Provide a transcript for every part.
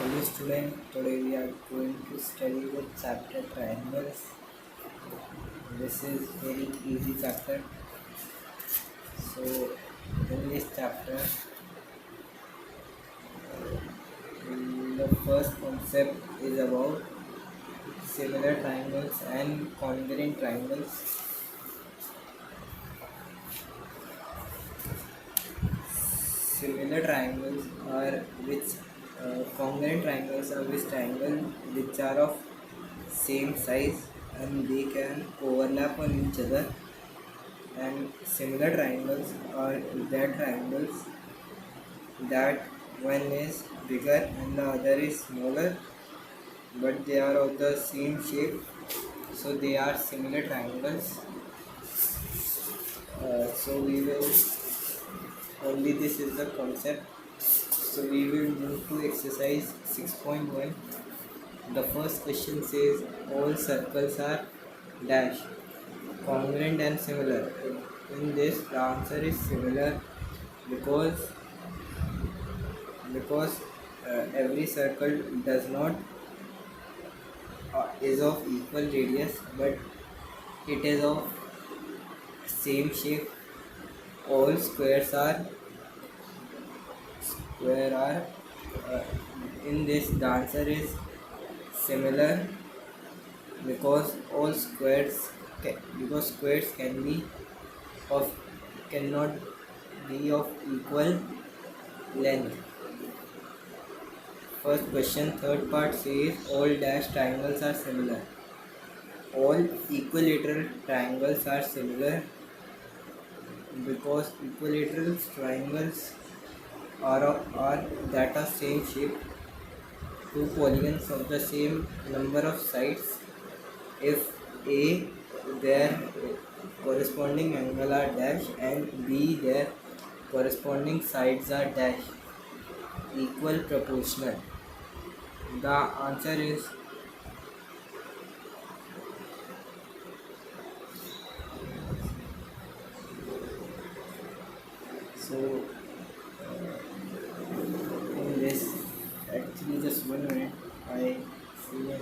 Hello student, today we are going to study the chapter triangles. This is very easy chapter. So in this chapter, the first concept is about similar triangles and congruent triangles. Similar triangles are which congruent triangles are which triangle which are of same size and they can overlap on each other, and similar triangles are that triangles that one is bigger and the other is smaller but they are of the same shape, so they are similar triangles. So we will only this is the concept. So we will move to exercise 6.1. The first question says all circles are dash congruent and similar. In this the answer is similar because every circle does not is of equal radius but it is of same shape. All squares are uh, in this the answer is similar because all squares because squares of cannot be of equal length. First question, third part says all dash triangles are similar. All equilateral triangles are similar because equilateral triangles are that are same shape, two polygons of the same number of sides. If A their corresponding angle are dash and B their corresponding sides are dash equal proportional. The answer is so in this actually just 1 minute I see a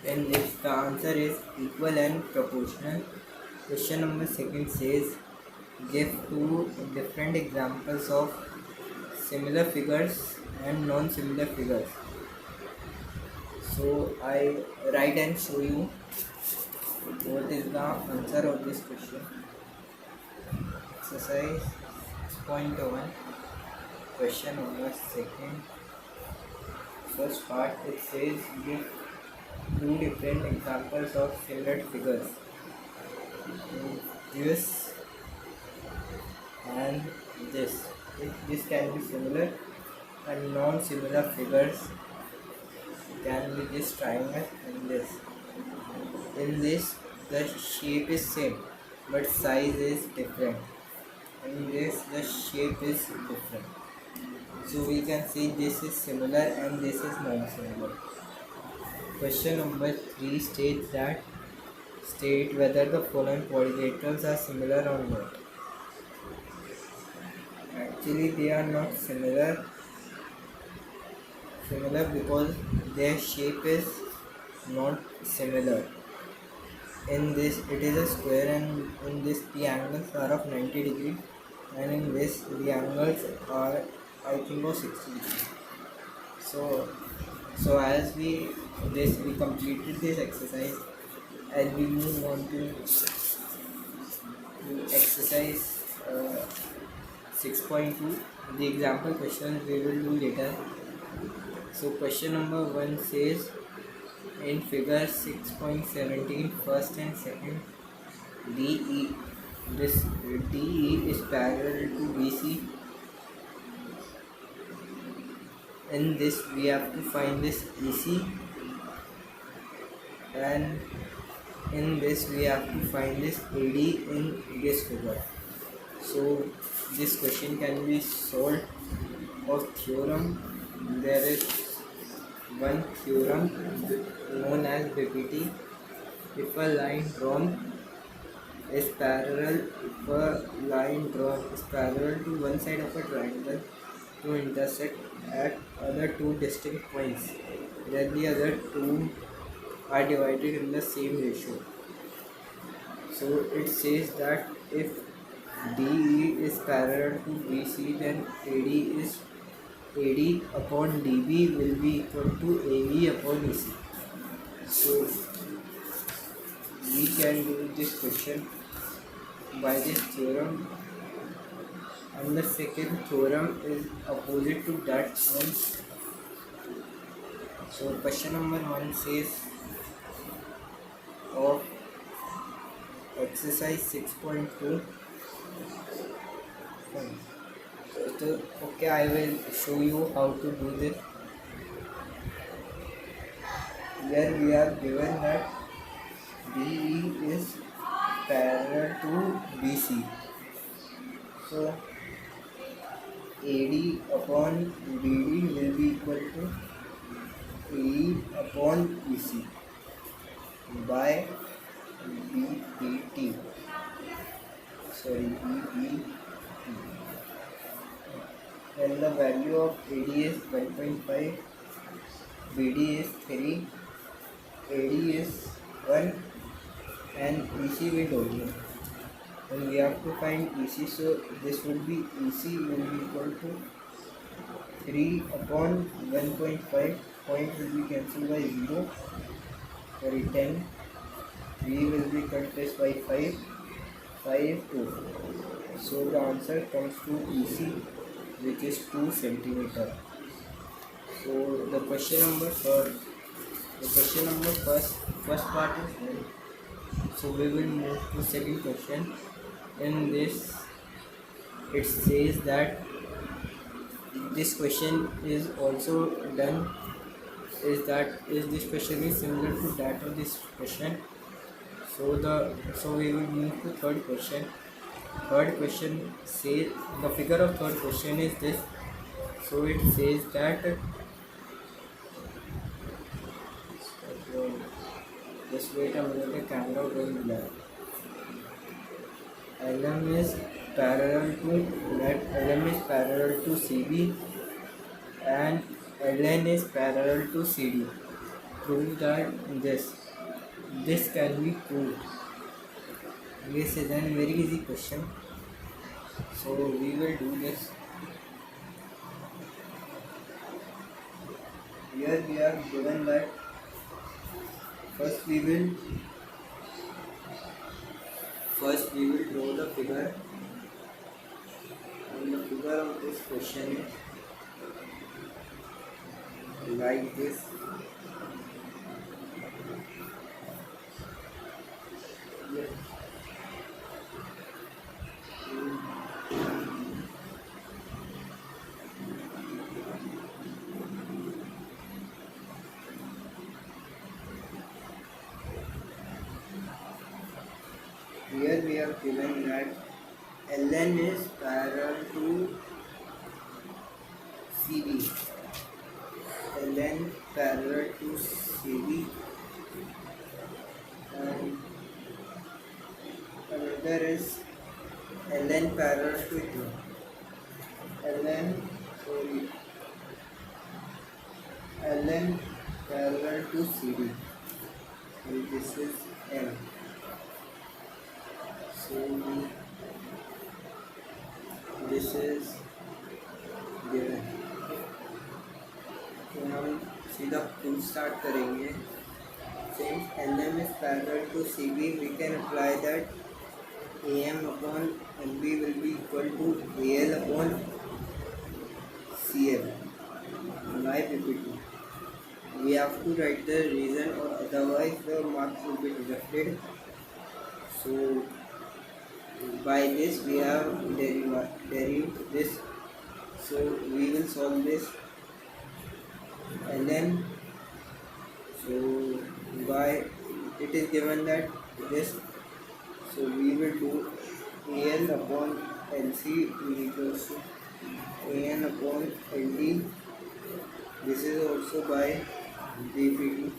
in this the answer is equal and proportional. Question number second says give two different examples of similar figures and non-similar figures. So I write and show you what is the answer of this question. Exercise 6.1, question number second. First part it says give two different examples of similar figures. This and this. This can be similar and non-similar figures can be this triangle and this. In this the shape is same but size is different. In this the shape is different. So we can say this is similar and this is non-similar. Question number 3 states that state whether the following quadrilaterals are similar or not. Actually they are not similar because their shape is not similar. In this it is a square and in this the angles are of 90 degrees and in this the angles are I think of 60 degrees. So as we completed this exercise, as we move on to exercise 6.2, the example questions we will do later. So question number 1 says in figure 6.17 first and second DE, this DE is parallel to BC. In this we have to find this EC and in this we have to find this AD in this figure. So this question can be solved of theorem. There is one theorem known as BPT. If a line drawn is parallel to one side of a triangle to intersect at other two distinct points, then the other two are divided in the same ratio. So it says that if DE is parallel to BC, then AD upon DB will be equal to AE upon EC. So we can do this question by this theorem, and the second theorem is opposite to that one. So question number 1 says of exercise 6.2. So okay, I will show you how to do this. Here we are given that BE is parallel to BC. So AD upon BD will be equal to AE upon EC by BBT. Sorry, BBT. Then the value of AD is 1.5, BD is 3, AD is 1, and EC we don't know. And we have to find EC, so this will be EC will be equal to 3 upon 1.5, point will be cancelled by 0, sorry 10, 3 will be cut by 5, 5, 2. So the answer comes to EC, which is 2 centimeter. So the question number first part is done. So we will move to second question. In this, it says that this question is also done. Is this question is similar to that of this question? So we will move to third question. Third question says the figure of third question is this. So it says that just wait a minute, the camera going black. LM is parallel to CB and LN is parallel to CD. Prove that this can be proved. This is a very easy question. So we will do this. Here we are given that first we will draw the figure, and the figure of this question is like this. Here we are given that LN is parallel to CB. LN parallel to CB, and another is LN parallel to LN parallel to CD. And this is M. So this is given. तो हम सीधा proof start करेंगे. Since LM is parallel to CB, we can apply that AM upon LB will be equal to AL upon CL by PPT. We have to write the reason, or otherwise the marks will be deducted. So by this we have derived this. So we will solve this, and then so by it is given that this, so we will do AL upon LC equals to AN upon LD. This is also by DPD.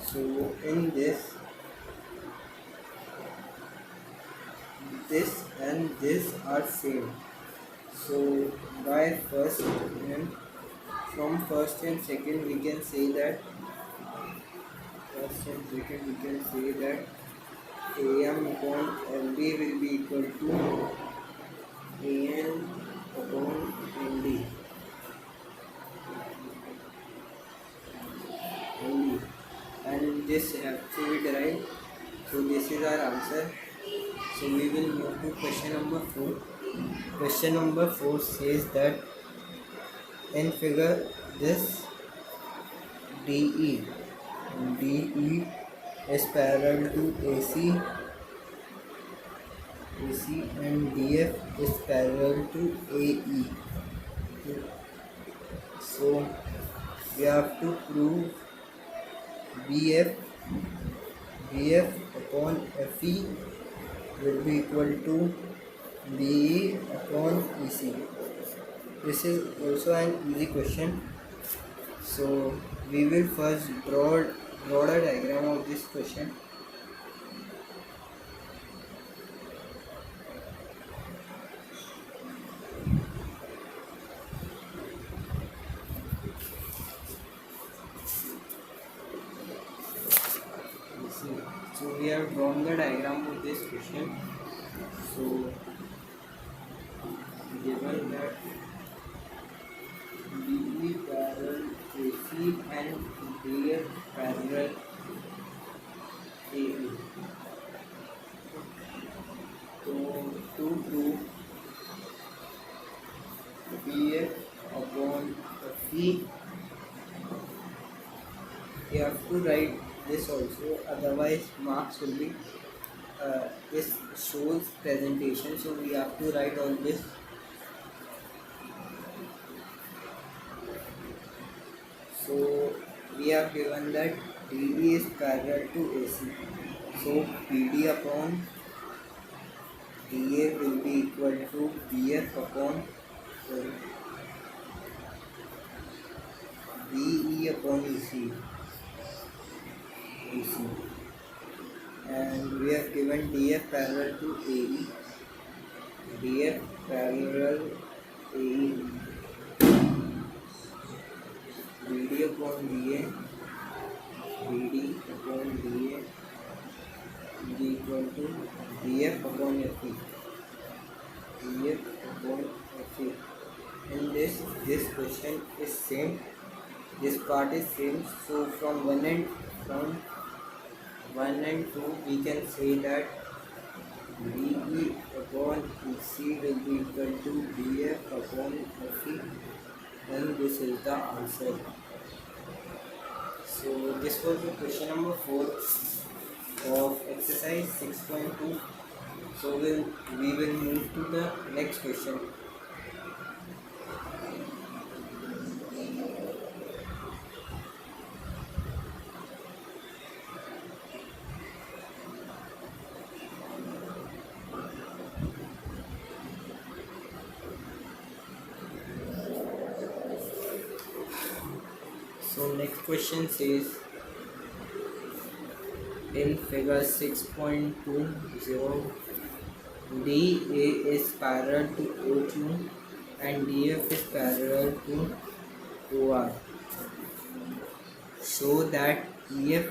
So in this and this are same. So by first and from first and second we can say that AM upon MB will be equal to AN upon MD. And this have to be derived. So this is our answer. So we will move to question number 4. Question number 4 says that in figure this DE is parallel to AC and DF is parallel to AE. So we have to prove BF upon FE will be equal to BE upon EC. This is also an easy question. So we will first draw the diagram of this question. So we have drawn the diagram of this question. So given that BE parallel AC and DF parallel AE. So to prove BF upon FE, we have to write this also, otherwise marks will be this shows presentation, so we have to write all this. So we have given that DD is parallel to AC, so PD upon DA will be equal to BF upon BE upon EC. And we have given DF parallel to AE, DF parallel AE, BD upon DA, BD upon DA is equal to DF upon FE, DF upon FE. And this question is same, this part is same, so from 1 and 2 we can say that BE upon EC will be equal to BF upon FE, and this is the answer. So this was the question number 4 of exercise 6.2. So we will move to the next question. So next question says in figure 6.20, DA is parallel to OQ and DF is parallel to OR. Show that EF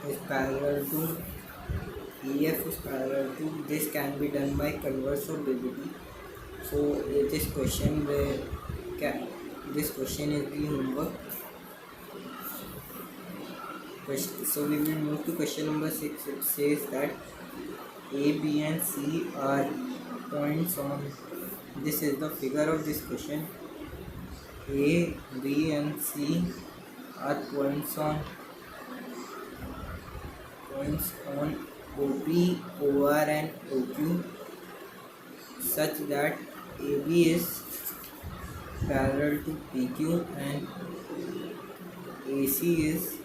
is parallel to this can be done by converse of BBT. So this question is the homework. So we will move to question number 6. It says that A, B and C are points on, this is the figure of this question. A, B and C are points on OP, OR and OQ such that AB is parallel to PQ and AC is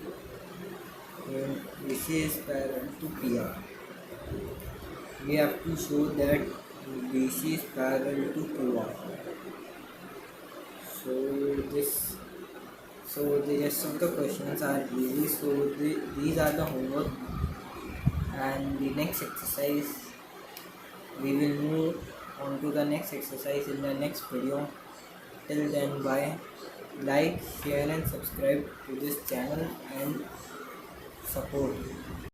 parallel to PR. We have to show that BC is parallel to QR. So the rest of the questions are easy. So these are the homework, and the next exercise we will move on to the next exercise in the next video. Till then, bye. Like, share and subscribe to this channel and support.